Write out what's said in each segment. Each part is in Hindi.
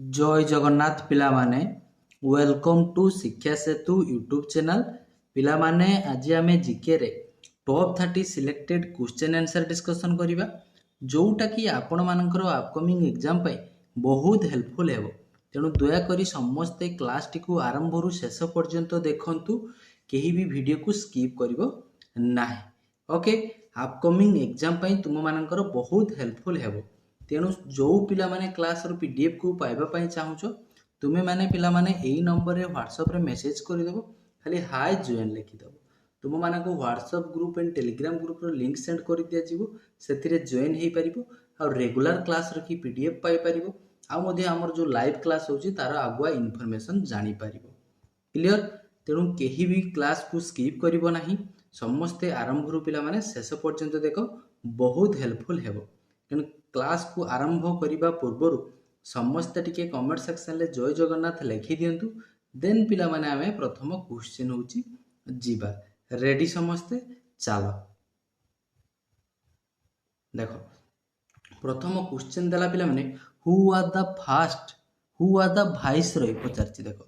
जय जगन्नाथ पिला माने वेलकम टू शिक्षा सेतु यूट्यूब चैनल पिला माने आज आम जीके रे top 30 selected question answer discussion करिबा जोटा कि आपण मानकर अपकमिंग एग्जाम पे बहुत हेल्पफुल हेबो। तेणु दया करी समस्ते क्लास टी को आरंभ रु शेष पर्यंत देखंतु, केही भी वीडियो को स्किप करिवो नाही। ओके, अपकमिंग एग्जाम पे तुम मानकर बहुत हेल्पफुल हेबो। तेणु जो पिला माने क्लास रो पीडीएफ को पाइबा पई चाहुचो तुमे माने पिला माने एई नंबर रे व्हाट्सएप रे मेसेज कर देबो, खाली हाय जॉइन लिखि देबो। तुम मानक WhatsApp group and Telegram group रो लिंक सेंड कर दिया जिवो, सेथिरे जॉइन हेई परिबो आ रेगुलर क्लास रो की पीडीएफ पाई परिबो आ मध्ये हमर जो लाइव क्लास होची तार आगुआ इन्फॉर्मेशन जानि परिबो। क्लियर? तेणु केही भी क्लास को स्किप करिवो नाही, समस्ते आरंभ रु पिला माने शेष पर्यंत देखो, बहुत हेल्पफुल हेबो। तेणु क्लास को आरंभ करिबा पूर्वरु समस्ते टिके कमेंट सेक्शन ले जय जगन्नाथ लिखि दियंतु। देन पिला माने आमे प्रथम क्वेश्चन होची जीवा। रेडी समस्ते? चलो देखो, प्रथम क्वेश्चन देला पिला माने हु वाज द वाइसरॉय पचारची। देखो,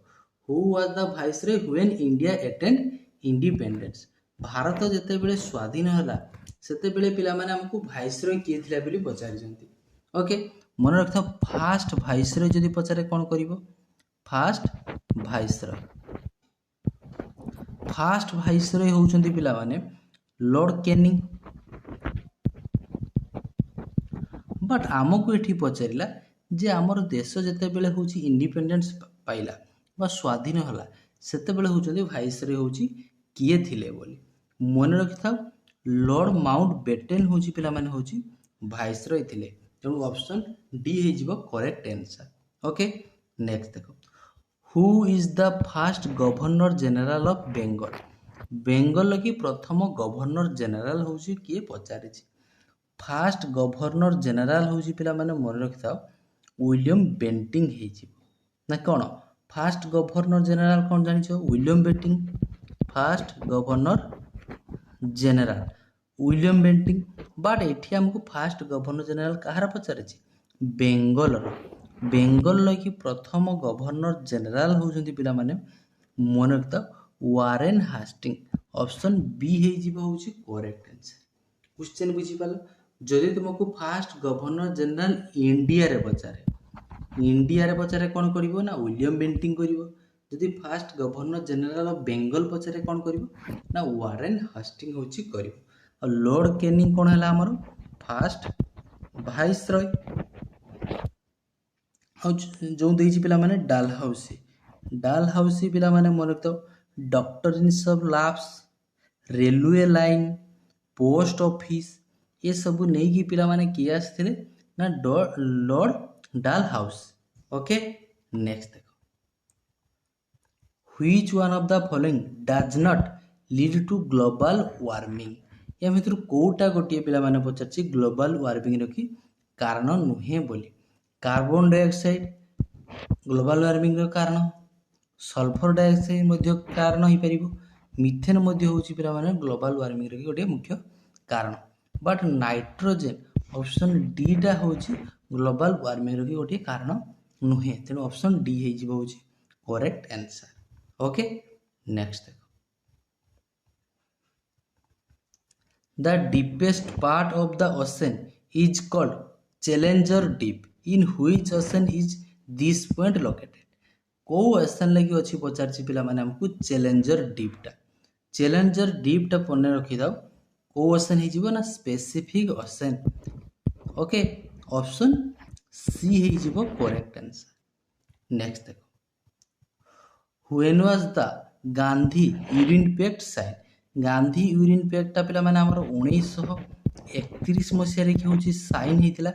who was the viceroy when India attend independence. Bharat जेते बेले स्वाधीन हला सेते बेले पिला माने हमकु वाइसरॉय किए थिला बोली पचारिजंती। ओके, मन रखता फास्ट वाइसरॉय जदि पचारे कोन करिवो? फास्ट वाइसरॉय होउचंती पिला माने लॉर्ड कैनिंग। बट आमको एठी पचारिला जे आमर देश जेते बेले होची इंडिपेंडेंस पाइला बा स्वाधीन हला सेते बेले होचंती वाइसरॉय होची किए थिले बोली। मन रखिथा लॉर्ड माउंट बेटन होची पिला माने होची वाइसरॉय थिले। तेणु ऑप्शन डी हे जिवो करेक्ट आंसर। ओके, नेक्स्ट देखो, who is the first governor general of Bengal. Bengal की प्रथम गवर्नर जनरल होची किए पचारिछि। फास्ट गवर्नर जनरल होची पिला माने मन रखिथा विलियम बेंटिंग हे जिवो ना कोन? फास्ट गवर्नर जनरल कोन जानिछो? William Bentinck. First governor general William Bentinck. But एठी हमको फास्ट गवर्नर जनरल कहार पचारिछि? बेंगल। बेंगल की प्रथम गवर्नर जनरल होउछंती पिला माने मन रखता वारेन हास्टिंग। ऑप्शन बी हे जिवो होउछि करेक्ट आंसर। क्वेश्चन बुझी पालो? जदि तुमको फास्ट गवर्नर जनरल इंडिया रे पचारे कोन करिवो ना विलियम बेंटिंग करिवो। जदि first governor general of Bengal पचारे कोन करिवो ना वारेन हास्टिंग होछि करिवो। लॉर्ड कैनिंग कोन हला हमर? First viceroy. जो देइछि पिला माने डालहाउसी पिला माने मन रखतो doctrine of lapse, railway line, post office ये सब नहीं कि पिला माने किए आसथिले ना लॉर्ड डालहाउस। ओके, नेक्स्ट देखो, which one of the following does not lead to global warming. या भितर कोटा गोटे पिला माने पचारछि ग्लोबल वार्मिंग रो कि कारण नुहे बोली। कार्बन डाइऑक्साइड ग्लोबल वार्मिंग रो कारण, सल्फर डाइऑक्साइड मध्य कारण हो परिबो, मिथेन मध्य होछि पिला माने ग्लोबल वार्मिंग रो कि गोटे मुख्य कारण। बट नाइट्रोजन ऑप्शन डी टा होछि ग्लोबल वार्मिंग रो कि गोटे कारण नुहे। तेणु ऑप्शन डी हे जिवो होछि करेक्ट आंसर। ओके, नेक्स्ट देखो, the deepest part of the ocean is called Challenger Deep. In which ocean is this point located. को ओशन लगी अछि पचारछि पिला माने हमकु चैलेंजर डीप टा। चैलेंजर डीप टा पने रखि दाओ। को ओशन हे जिवो ना specific ocean. Okay, option C हे जिवो करेक्ट आंसर। नेक्स्ट देखो, when was the Gandhi Irwin pact sign. Gandhi Irwin pact टा पिला माने हमर 1931 मसिया रे कि होछि साइन हेतिला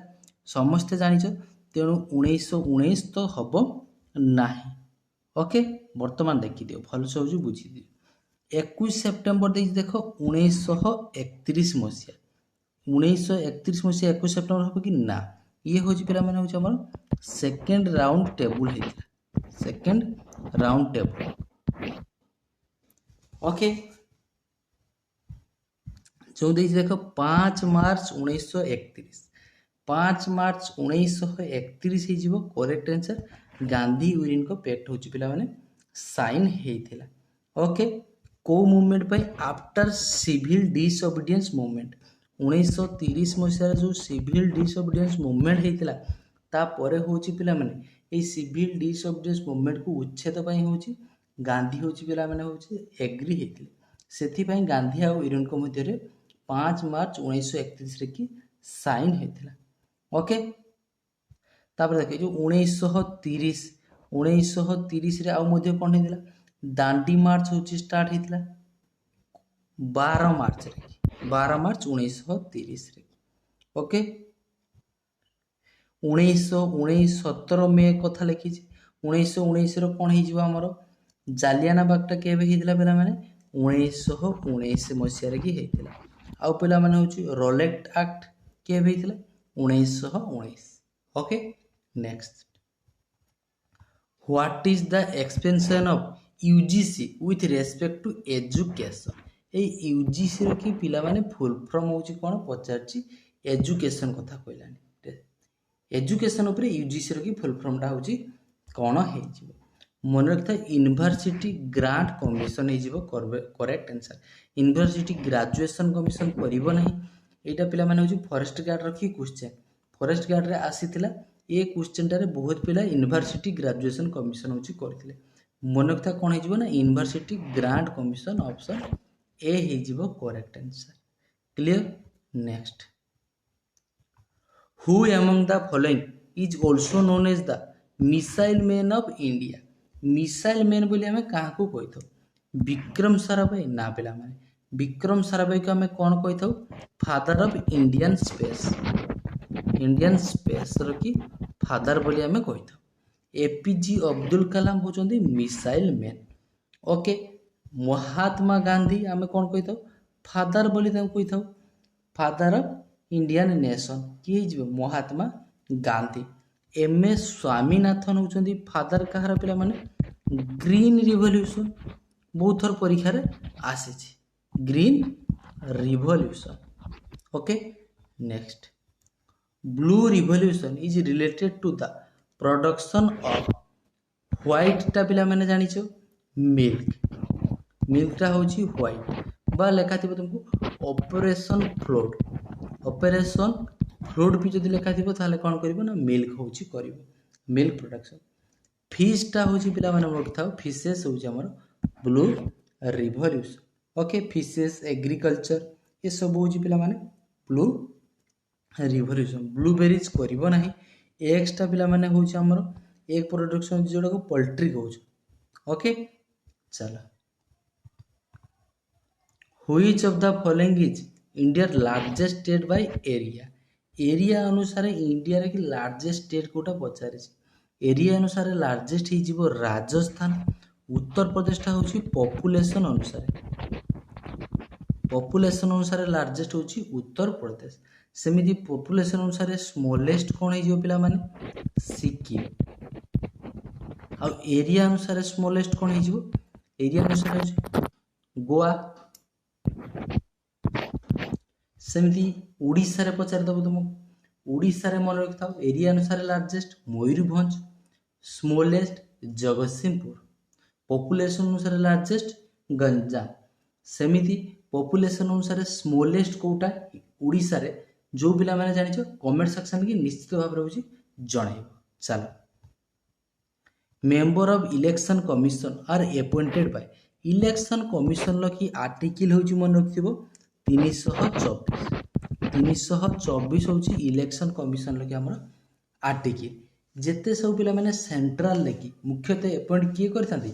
समस्ते जानिछो। तेणु 1919 तो हबो नाही। ओके, वर्तमान देखि दियो भल से होजु बुझी दियो। 21 सेप्टेम्बर दे देखो 1931 मसिया। 1931 मसिया 21 सेप्टेम्बर हबो कि ना? ये होछि पिला माने होछि हमर सेकंड राउंड टेबल हेतिला। Second round table. ओके, जो देखो 5 मार्च 1931 5 ମାର୍ଚ୍ଚ 1931 हो करेक्ट आंसर। गांधी यूरिन को पेक्ट होची पिला माने साइन हेइथिला। ओके को मूवमेंट पाई आफ्टर सिविल डिसओबीडियंस मूवमेंट 1930 मसीह जो सिविल डिसओबीडियंस मूवमेंट हेइथिला तापर होची पिला माने ए सिविल डिसओबीडियंस मूवमेंट को उच्छेद पाई होची गांधी होची पिला माने होची एग्री हेइथिले सेथि पाई गांधी आ यूरिन को मध्य रे 5 मार्च 1931 रे की साइन हेइथिला। ओके तापर देखे जो 1930 रे आउ मध्य कोन हेतिला दांडी मार्च होची स्टार्ट हेतिला 12 मार्च रे 12 मार्च 1930 रे। ओके 17 मे कथा लिखी 1919 रो कोन हेजिबा हमरो जालियाना बागटा केबे हेतिला पिला माने 1919 मसिया रे की हेतिला। आउ पिला माने होची रोलेक्ट एक्ट केबे हेतिला 1919। Okay next what is the expansion of UGC with respect to education. ए यूजीसी रो की पिला माने फुल फॉर्म होची कोन पचारची एजुकेशन कथा कहलानी एजुकेशन ऊपर यूजीसी रो की फुल फॉर्म टा होची कोन हे जिवो मन रखता यूनिवर्सिटी ग्रांट कमिशन हे जिवो correct answer. University graduation commission करिवो नाही एटा पिला माने होची फॉरेस्ट गार्ड रखी क्वेश्चन फॉरेस्ट गार्ड रे आसीथिला ए क्वेश्चन टारे बहुत पिला यूनिवर्सिटी ग्रेजुएशन कमिशन होची करथिले मन रखता कोन हे जिवो ना university grant commission option A हे जिवो correct answer. Clear next who among the following is also known as the missile man of India। Missile man बोली हमें कहा को कही था विक्रम साराभाई ना पिला माने विक्रम साराभाई को हमें कौन कही था फादर ऑफ इंडियन स्पेस रखी फादर बोली हमें कही था। APJ Abdul Kalam होचंदी missile man. Okay Mahatma Gandhi हमें कौन कही था फादर बोली कही था फादर ऑफ इंडियन नेशन किए जिवे महात्मा गांधी। एम एस स्वामीनाथन होचंदी फादर कहार पिला माने ग्रीन रिवोल्यूशन बहुत थर परीक्षा रे आसीछि green revolution. Okay next blue revolution is related to the production of white टा पिला माने जानिछो मिल्क टा होची व्हाइट बा लेखा थिबो तुमको ऑपरेशन फ्लूड भी जदि लेखा थी कौन कर मिल्क हूँ कर मिल्क प्रोडक्शन। फिशटा हूँ पिला रखी था फिशेस हूँ blue revolution. Okay fishes agriculture ये सब हूँ पिला ब्लू रिवोल्यूशन। ब्लूबेरीज करना एग्सटा पिला हूँ एग प्रोडक्शन जोड़ा को पोल्ट्री कौच। ओके चलो which of the following is India largest state by area अनुसार इंडिया रे कि लार्जेस्ट स्टेट कोटा पचारे एरिया अनुसार लार्जेस्ट ही जीवो राजस्थान। उत्तर प्रदेश टा होची पॉपुलेशन अनुसार लार्जेस्ट होची उत्तर प्रदेश। सेमिति पॉपुलेशन अनुसार स्मॉलेस्ट कोन हे जीवो पिला माने सिक्किम। आ एरिया अनुसार स्मॉलेस्ट कोन हे जीवो एरिया अनुसार गोवा। सेमती उड़ीसा रे पचार दबो तुमको उड़ीसा रे मन रखता एरिया अनुसार largest Mayurbhanj smallest Jagatsinghpur. Population अनुसार लार्जेस्ट गंजाम। सेमिति पॉपुलेशन अनुसार स्मॉलेस्ट कोटा उड़ीसा रे जो पिला माने जानिछो कमेंट सेक्शन की निश्चित भाव रहउची जणाइबो। चलो member of election commission are appointed by election commission लकी आर्टिकल होची मन रखिबो 324 होची इलेक्शन कमिशन लकी हमर आर्टिकल। जेते सब पिला माने सेंट्रल लेकी मुख्यतः अपॉइंट किए करथांती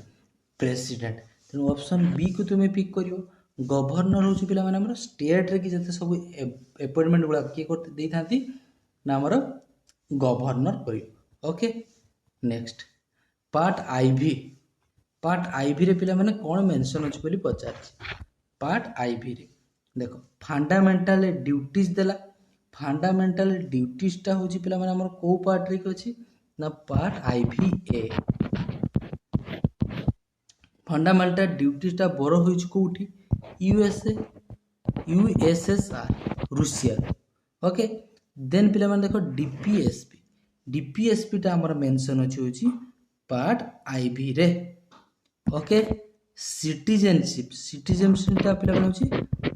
प्रेसिडेंट। तेणु ऑप्शन बी को तुम पिक करियो। गवर्नर होची पिला माने हमर स्टेट रे की जेते सब अपॉइंटमेंट गुला किए करते देथांती ना हमर गवर्नर करियो। ओके नेक्स्ट पार्ट आईवी रे पिला माने कोन मेंशन अछि बोली पचार। पार्ट आईवी रे देखो फंडामेंटल ड्यूटीज देला फंडामेंटल ड्यूटीज टा होची पिला माने हमर को पार्ट रे अछि ना पार्ट आईवी ए। फंडामेंटल ड्यूटीज टा बरो होइछ कोठी यूएसएसआर रूसिया। ओके देन पिला माने देखो डीपीएसपी डीपीएसपी टा हमर मेंशन अछि होची पार्ट आईबी रे ओके सिटीजनशिप टा पिला माने होची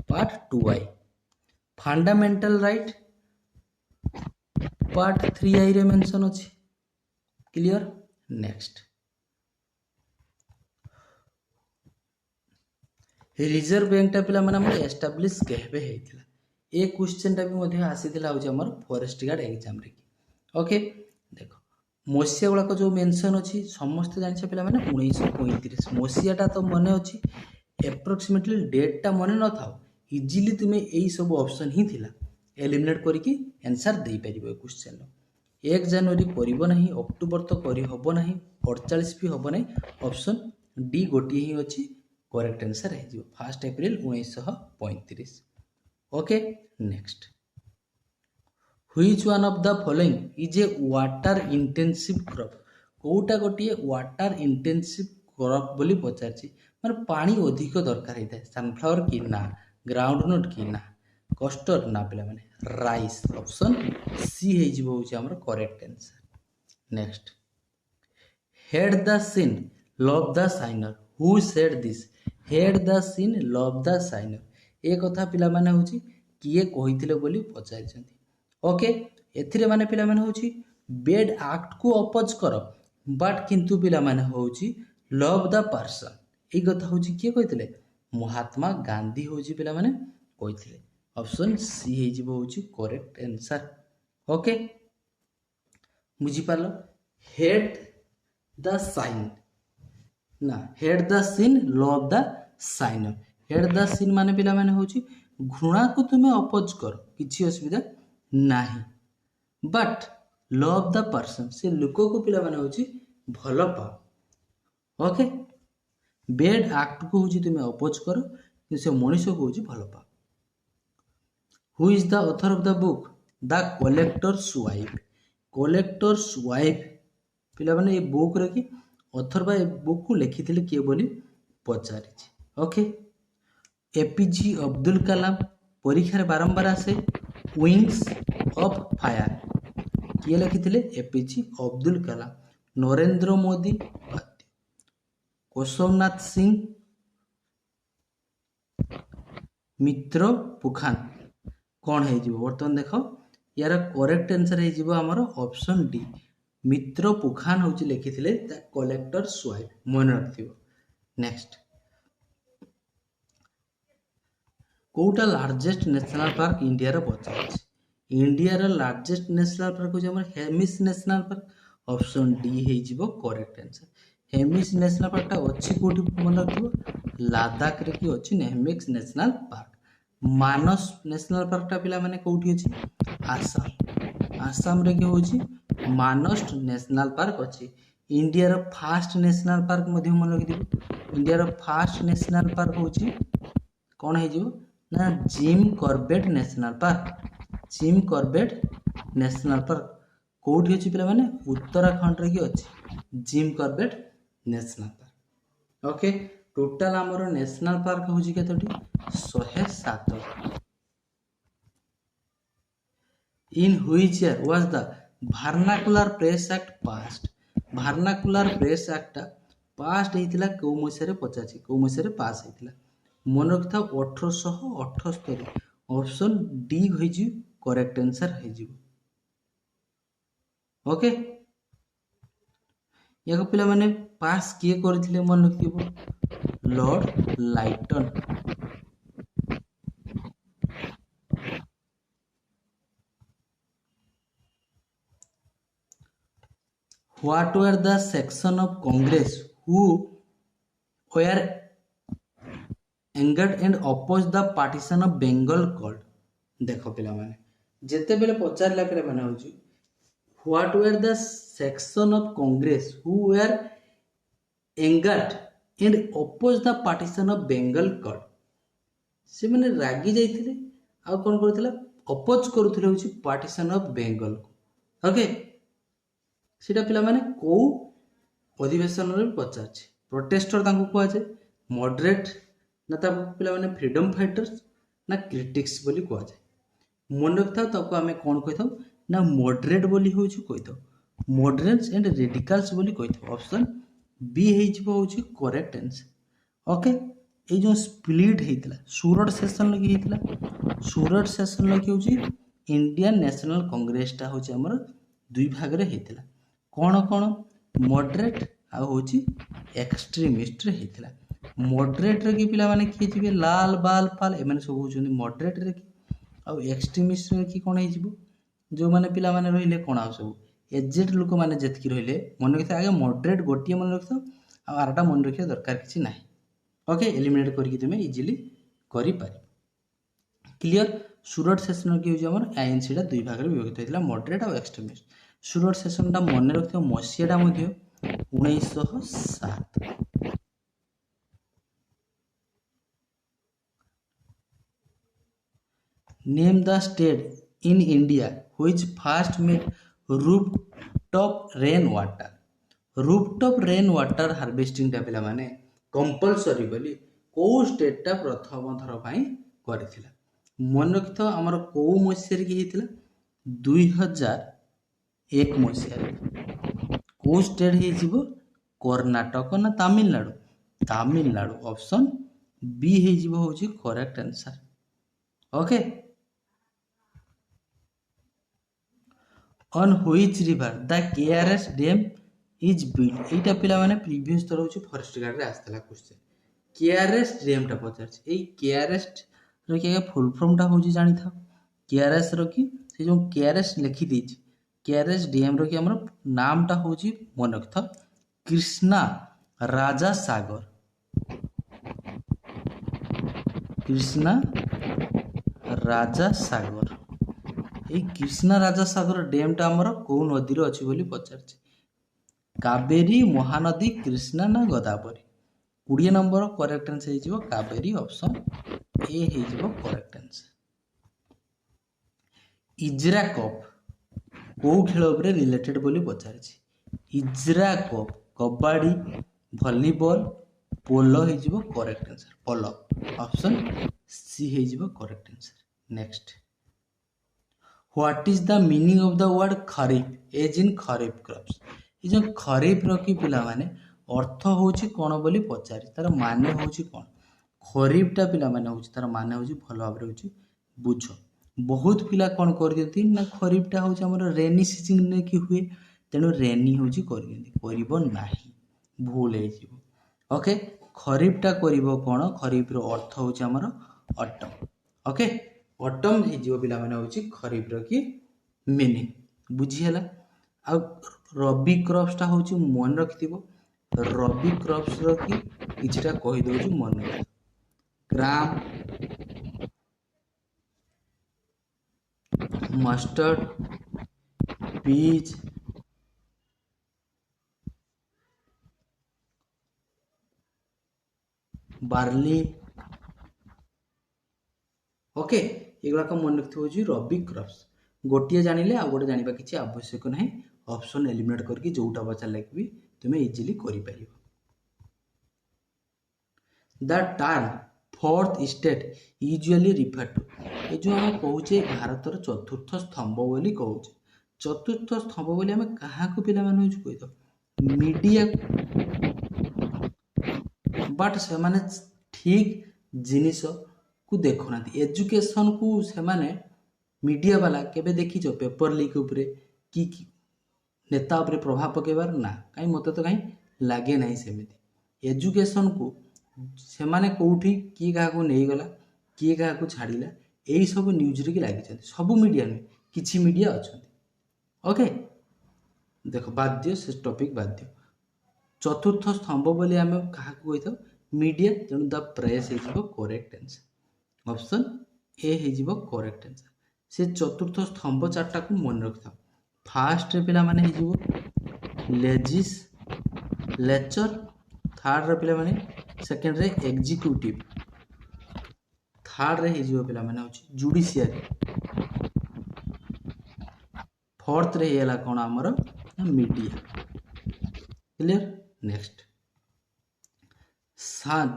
part 2i fundamental right part 3i रे मेंशन अछि क्लियर नेक्स्ट रिजर्व बैंक टा पिला माने हमर एस्टैब्लिश केबे हेतिला ए क्वेश्चन टा भी मध्ये आसीतिला होची हमर फॉरेस्ट गार्ड एग्जाम रे ओके देखो मसिया गुड़ाक जो मेंशन अच्छी समस्त जान पे 1935 मसीहाटा तो मन अच्छी एप्रोक्सीमेटली डेटा मन न था इजिली तुम्हें यही सब ऑप्शन ही थिला एलिमिनेट करके आंसर दे पार क्वेश्चन 1 जनवरी कर अक्टोबर तो करहब ना 48 भी हम ना ऑप्शन डी गोटे ही अच्छी करेक्ट आंसर है 1 April 1935 okay next Which one of the following is a water intensive crop? कोटा गोटे वाटर इंटेंसिव क्रॉप बोली पचारछि माने पानी अधिक दरकार होता है सनफ्लावर की ना ग्राउंडनट की ना कस्टर्ड ना पिला माने राइस ऑप्शन सी हे जिवो होछि हमर correct answer next hate the scene love the sinner who said this hate the scene love the sinner ए कथा पिला माने होछि किए कहिथिले बोली पचारछन्ती ओके एथिरे माने पिला माने होछि बेड एक्ट को अपोज कर बट किंतु पिला माने होछि लव द पर्सन ए कथा होछि किए कहिथिले महात्मा गांधी होछि पिला माने कहिथिले ऑप्शन सी हे जिवो होछि करेक्ट आंसर ओके बुझी पालो हेड द साइन ना head the scene love the signer head the scene माने पिला माने होछि घृणा को तुमे अपोज कर किछि असुविधा नाही बट लव द पर्सन से लोक को पिला माने होछि भल पाओ ओके बेड एक्ट को होछि तुमे अपोज करो से मनुष्य को होछि भल पाओ who is the author of the book the collector's wife पिला माने ए बुक रे की ऑथर बा ए बुक को लिखिथिले के बोली पचारिछि ओके एपीजे अब्दुल कलाम परीक्षा बारंबार आसे विंग्स ऑफ फायर किए लिखिथिले एपीजे अब्दुल कलाम नरेंद्र मोदी केशवनाथ सिंह मित्र पुखान कौन है बर्तमान देख यार करेक्ट आंसर है आमर ऑप्शन डी मित्र पुखान हूँ लिखिथिले द कलेक्टर्स वाइफ मन रखिथिबो नेक्स्ट कोटा लार्जेस्ट नेशनल पार्क इंडिया रे पचार इंडिया रे लार्जेस्ट नेशनल पार्क हो हमर Hemis national park option D हे जिवो correct answer Hemis national park ता अछि कोठी मन रखिबो लद्दाख रे की अछि Hemis national park Manas national park ता पिला माने कोठी अछि आसाम रे की होछि मानस नेशनल पार्क अछि इंडिया रो फर्स्ट नेशनल पार्क मध्ये मन रखिदिबो इंडिया रो फर्स्ट नेशनल पार्क होछि कोन हे जिवो ना Jim Corbett national park Jim Corbett national park कोठी अछि पिला माने उत्तराखंड रे की अछि Jim Corbett national park okay total हमर नेशनल पार्क होछि केतोटी 107 in which year was the vernacular press act passed vernacular press act passed हेतिला को मसिया रे 85 को मसिया रे पास हेतिला मन रखता 1878 ऑप्शन डी होइजी करेक्ट आंसर होइजी ओके याको पिला माने पास किए करथिले मन रखिबो lord Lytton What were the section of Congress who were angered and opposed the partition of Bengal called? देखो पिला माने जेते बेले पचार लाख रे माने होची What were the section of Congress who were angered and opposed the partition of Bengal called? से माने रागी जाइथिले आ कोन करथिला अपोज करूथिले होची पार्टीशन ऑफ बेंगल को ओके सीटा पिला माने को अधिवेशन रे पचारछि प्रोटेस्टर तांको कुआ जे मॉडरेट ना ता पिला माने फ्रीडम फाइटर्स ना क्रिटिक्स बोली कुआ जे मन रखिथा ताको आमे कोन कहिथाउ ना मॉडरेट बोली होउची कहिथाउ मॉडरेट्स एंड रेडिकल्स बोली कहिथाउ ऑप्शन बी हेजिबो होउची करेक्ट आंसर ओके ए जो स्प्लिट हेतिला सूरत सेशन लगी हेतिला सूरत सेशन लगी होउची इंडियन नेशनल कांग्रेस टा होउची हमर दुई भाग रे हेतिला कोन कोन मॉडरेट आ होउची एक्सट्रीमिस्ट रे हेतिला मॉडरेट रे की पिला माने की जिवे लाल बाल पाल ए माने सब होउचंदी मॉडरेट रे की आ एक्सट्रीमिस्ट रे की कोन हेजिबो जो माने पिला माने रहिले कोन आ सब एजेड लोक माने जेतकी रहिले मन रखिथा आगे मॉडरेट गोटिए मन रखिथा आ आरटा मन रखिया दरकार किछि नाही ओके एलिमिनेट करके तुम इजिली करि पारि क्लियर सूरत सेशन की होची हमर आईएनसी टा दुई भाग रे विभक्त होइतिला मॉडरेट और एक्सट्रीमिस्ट सूरत सेशन टा मन रखियो मसिया टा मध्ये 1907 name the state in India which first made rooftop rain water harvesting टा पिला माने कंपलसरी बोली को स्टेट टा प्रथम थर पई करथिला मन रखिथ हमर को मसिया की हेतिला 2001 मसिया को स्टेट हे जिवो कर्नाटक ना तमिलनाडु ऑप्शन बी हे जिवो होची correct answer okay on which river the KRS dam is build एटा पिला माने प्रीवियस थर होची फॉरेस्ट गार्ड रे आस्तला क्वेश्चन केआरएस डैम टा पचारछि एई केआरएस रो के फुल फॉर्म टा होची जानि था केआरएस रो की से जो केआरएस लिखि दैछि केआरएस डैम रो की हमर नाम टा होची मन रखथ कृष्णा राजा सागर এই কৃষ্ণা রাজা সাগর ড্যামটা আমার কোন নদীর ଅଛି ବୋଲି ପଚାରିଛି କାବେରୀ ମହାନଦୀ କୃଷ୍ଣା ନା ଗୋଦାବରୀ 20 ନମ୍ବର କରେକ୍ଟ आंसर ହେଇଯିବ କାବେରୀ ଅପସନ ଏ ହେଇଯିବ କରେକ୍ଟ आंसर ଇଜ୍ରା କପ୍ କୋଉ ଖେଳ ଉପରେ ରିଲେଟେଡ ବୋଲି ପଚାରିଛି Ezra Cup kabaddi volleyball polo ହେଇଯିବ correct answer polo option C ହେଇଯିବ correct answer next What is the meaning of the word kharif as in kharif crops ये जो खरीफ रखी पिला माने अर्थ होची कोन बोली पचारि तार माने होची कोन खरीफ टा पिला माने होची तार माने होची भलो भाबरे होची बुझो बहुत पिला कोन कर दियति ना खरीफ टा होची हमर रेनी सीजन ने की हुए तेनो रेनी होची कर दियति करिबो नाही भूल हे जिवो ओके खरीफ टा करिबो कोन खरीफ रो अर्थ होची हमर ऑटम ओके ऑटम हे जिवो पिला माने होची खरीफ रो की मीनिंग बुझी हला आ रबी क्रॉप्स टा होची मन रखिथिबो रबी क्रॉप्स रो की किछटा कहि दोछु मन रख ग्राम मस्टर्ड पीच बार्ली ओके एगुड़ा मन रखिथि रबी क्रॉप्स गोटे जानिले आ गोटे जानिबा किछि आवश्यक नाही ऑप्शन एलिमिनेट करके जोटा पचारले भी तुमे इजीली करि परिबो the term fourth estate usually refer to ए जो हम कहूचे भारतर चतुर्थ स्तंभ बोली कहूचे चतुर्थ स्तंभ बोली हम कहा को पिला माने होछ कहि दो मीडिया बट से माने ठीक जिनिस को देखो ना एजुकेशन को से माने मीडिया वाला केबे देखी जो पेपर लीक उपरे की नेता उपरे प्रभाव पकेबार ना काई मते तो काई लागे नाही सेमिति एजुकेशन को से माने कोठी की कहा को नहीं गला की कहा को छाड़िला एई सब न्यूज रे की लागि छथि सब मीडिया ने किछि मीडिया अछथि ओके देखो बाध्य से टॉपिक बाध्य चतुर्थ स्तंभ बोली हम कहा को कहिथो मीडिया तेनु द प्रेस हेजिबो करेक्ट आंसर ऑप्शन ए हेजिबो करेक्ट आंसर से चतुर्थ स्तंभ चारटा को मन रखता फास्ट रे पिला माने हेजिबो लेजिस्लेचर थर्ड रे पिला माने सेकंड रे एग्जीक्यूटिव थर्ड रे हेजिबो पिला माने होची जुडिशियरी फोर्थ रे हेला कोन हमर media clear next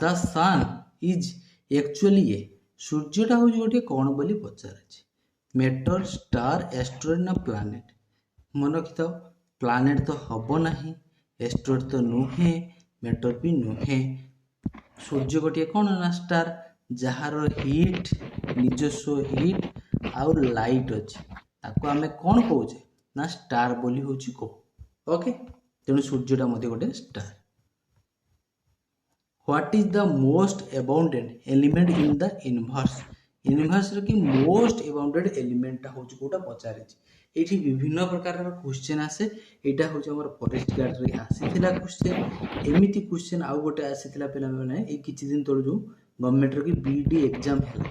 the sun is actually a सूर्यटा हो गोटे कौन बोली पचार मेटर स्टार एस्ट्रॉइड ना प्लानेट मन रखिथाओ प्लानेट तो हब नहीं एस्ट्रॉइड तो नुहे मेटर भी नुहे सूर्य गोटे कौन ना स्टार जार हिट निजस्व हिट आउ लाइट अच्छे ताको आमे कौन कौचे ना स्टार बोली होची को ओके तेणु सूर्यटा मध्य गोटे star what is the most abundant element in the universe universe रे कि मोस्ट अबाउंडेड एलिमेंटटा होची कोटा पचारे एठी विभिन्न प्रकार क्वेश्चन आसे एटा होची हमर फॉरेस्ट गार्ड रे आसीथिला क्वेश्चन एमिति क्वेश्चन आउ गोटे आसीथिला पिला माने ए किछि दिन तळ जो गवर्नमेंट रे कि बीडी एग्जाम हैला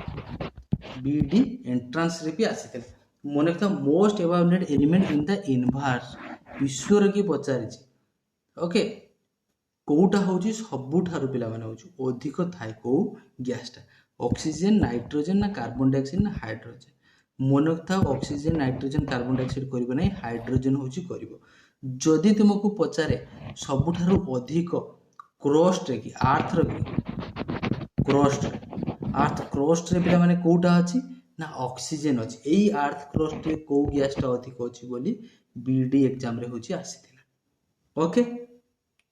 बीडी एंट्रेंस रे भी आसीथिला मोने था most abounded element in the universe विश्व रे कि पचारे ओके कोटा होची सबुठारु पिला माने होची अधिक थाए को गैसटा ऑक्सीजन नाइट्रोजन ना कार्बन डाइऑक्साइड ना हाइड्रोजन मन था ऑक्सीजन नाइट्रोजन कार्बन डाइऑक्साइड करिबो नै हाइड्रोजन होची करिबो जदि तुमको पचारे सबुठारु अधिक क्रस्ट रे कि अर्थ रे अर्थ क्रस्ट रे पिला माने कोटा अछि ना ऑक्सीजन अछि एई अर्थ क्रस्ट रे को गैसटा अधिक अछि बोली बीडी एग्जाम रे होची आसीथिला ओके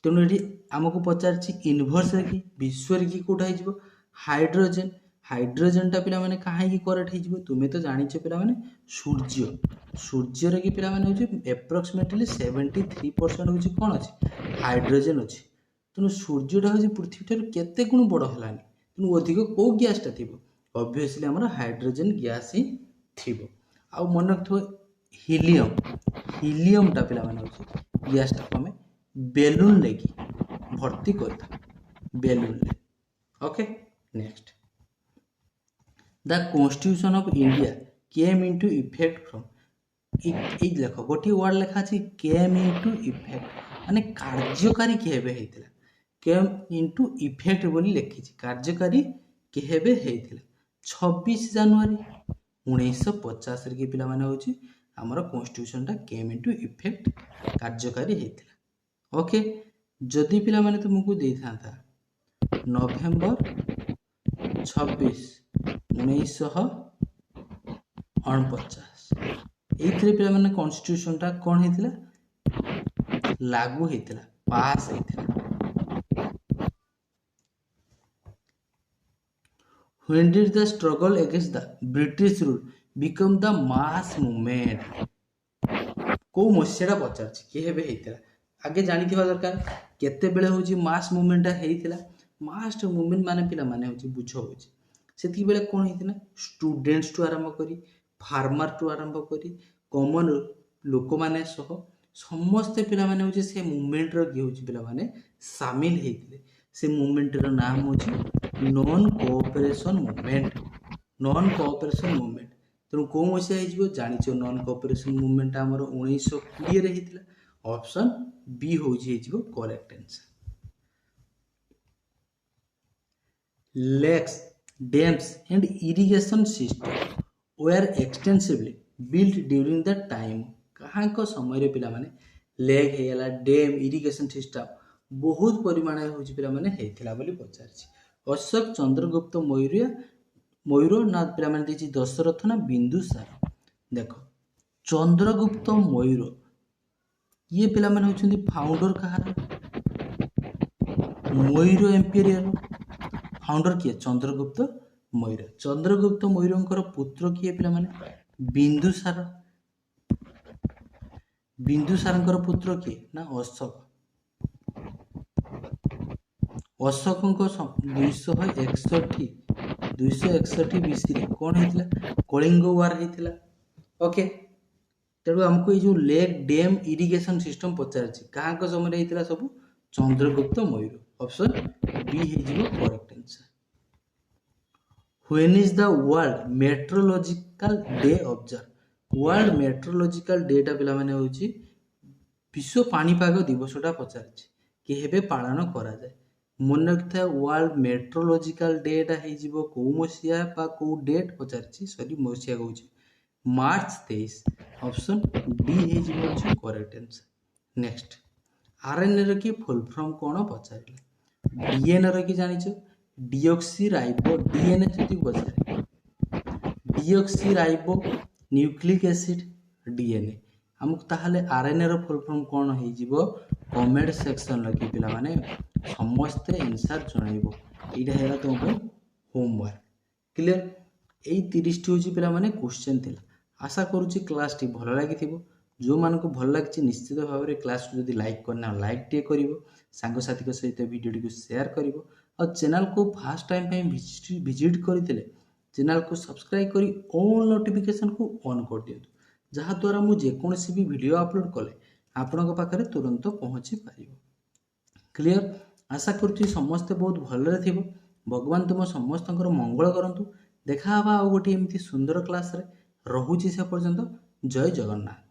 तेणु ये आमको पचार यूनिवर्स कि विश्व कि कौटा हो हाइड्रोजेन हाइड्रोजेनटा पिला माने कहीं करेक्ट हो तुम्हें तो जानी पिला माने सूर्य सूर्य कि पिला माने हो एप्रोक्सीमेटली 73% हो कौन अच्छे हाइड्रोजेन अच्छे तेणु सूर्यटा हो पृथ्वी ठार केते गुण बड़ है तेणु अधिक कौ गैसटा थी ऑब्वियसली आमर हाइड्रोजेन गैस ही थी आउ मन रखो हिलियम हिलियमटा पिला माने हो गैसटा आम बेलून लेकी भर्ती करता बेलून ले okay next the constitution of India came into effect from ए लेख गोटे वर्ड लेखा अछि केम इनटू इफेक्ट माने कार्यकारी केबे हेतिला केम इनटू इफेक्ट बोली लिखि कार्यकारी केबे हेतिला 26 जनवरी 1950 रे के पिला माने होची हमर कॉन्स्टिट्यूशन टा केम इनटू इफेक्ट कार्यकारी हेतिला ओके जदि पिला माने तुमको दे था नवेम्बर 26 1949 एथरे पिला माने कॉन्स्टिट्यूशन टा कोन हेतिला लागू हेतिला पास हेतिला When did the struggle against the British rule become the mass movement को मसियाटा पचार कि हेबे हेतिला आगे जानी दरकार केते बेले होची मास मूवमेंट हेतिला मास मूवमेंट माने पिला माने होची बुझ होची सेति बेले कोन हेतिला स्टूडेंट्स टू आरंभ करी फार्मर टू आरंभ करी कॉमन लोक माने सह समस्त पिला माने होची से मूवमेंट रो कि होची पिला माने शामिल हेतिले से मूवमेंट रो नाम होची non cooperation movement non cooperation movement तेणु को मसिया हेजिबो जानिछो नॉन कोऑपरेशन मूवमेंट हमर 1920 रे हेतिला ऑप्शन बी होजी correct answer lakes dams and irrigation system were extensively built during the time कहाँ को समय रे पिला माने लेक हेला डैम इरिगेशन सिस्टम बहुत परिमाण होजी पिला माने हेथिला बोली पचारछि अशोक चंद्रगुप्त मयूर ना पिला माने देछि दशरथ ना बिंदुसार देखो चंद्रगुप्त मयूर ये पिला माने होछन्ती फाउंडर कहार मयूर एम्पिरियर फाउंडर किए चंद्रगुप्त मयूरंकर पुत्र किए पिला माने बिंदुसारंकर पुत्र किए ना अशोक अशोकंको 261 बीसी रे कोन हेतिला कलिंग वार हेतिला ओके तेणु आमको ये जो लेक डैम इरिगेशन सिस्टम पचार कहाँ को समय हेतिला सब चंद्रगुप्त मयूर ऑप्शन बी हेजिबो correct answer when is the world meteorological day observe world meteorological day टा पिला माने होची विश्व पाणीपाग दिवसटा पचार कि हेबे पालन करा जाए मन रखिथा वर्ल्ड मेट्रोलॉजिकल डे टा हेजिबो को मसिया पा को डेट पचारछि सॉरी मसिया कहूछि मार्च 23 ऑप्शन डी हेजिबो अछि करेक्ट आंसर नेक्स्ट आरएनए रो की फुल फॉर्म कोन पचारिले डीएनए रो की जानिछो डीऑक्सी राइबो डीएनए जति पचारे deoxyribonucleic acid DNA। ଆମକୁ ତାହେଲେ RNA ର ଫୁଲ୍ ଫର୍ମ କ'ଣ ହେଇଯିବ? କମେଣ୍ଟ ସେକ୍ସନ୍ କି ପିଲାମାନେ ସମସ୍ତେ ଆନ୍ସର୍ ଜଣାଇବ। ଏଇଟା ହେଲା ତୁମ ପାଇଁ ହୋମୱାର୍କ। କ୍ଲିଅର? ଏଇ 30ଟି ହେଉଛି ପିଲାମାନେ କ୍ୱେଶ୍ଚନ୍ ଥିଲା। ଆଶା କରୁଛି କ୍ଲାସ୍ଟି ଭଲ ଲାଗିଥିବ। ଯେଉଁମାନଙ୍କୁ ଭଲ ଲାଗିଛି ନିଶ୍ଚିତ ଭାବରେ କ୍ଲାସ୍କୁ ଯଦି ଲାଇକ୍ କରିନା ଲାଇକ୍ ଟିକେ କରିବ, ସାଙ୍ଗସାଥିଙ୍କ ସହିତ ଭିଡ଼ିଓଟିକୁ ସେୟାର କରିବ, ଆଉ ଚ୍ୟାନେଲ୍କୁ ଫାର୍ଷ୍ଟ ଟାଇମ୍ ପାଇଁ ଭିଜିଟ୍ କରିଥିଲେ ଚ୍ୟାନେଲ୍କୁ ସବସ୍କ୍ରାଇବ୍ କରି ଅଲ୍ ନୋଟିଫିକେସନ୍କୁ ଅନ୍ କରିଦିଅନ୍ତୁ, ଯାହାଦ୍ୱାରା ମୁଁ ଯେକୌଣସି ବି ଭିଡ଼ିଓ ଅପଲୋଡ଼ କଲେ ଆପଣଙ୍କ ପାଖରେ ତୁରନ୍ତ ପହଞ୍ଚି ପାରିବ। କ୍ଲିଅର? ଆଶା କରୁଛି ସମସ୍ତେ ବହୁତ ଭଲରେ ଥିବ। ଭଗବାନ ତୁମ ସମସ୍ତଙ୍କର ମଙ୍ଗଳ କରନ୍ତୁ। ଦେଖା ହେବା ଆଉ ଗୋଟିଏ ଏମିତି ସୁନ୍ଦର କ୍ଲାସ୍ରେ। ରହୁଛି ସେ ପର୍ଯ୍ୟନ୍ତ। ଜୟ ଜଗନ୍ନାଥ।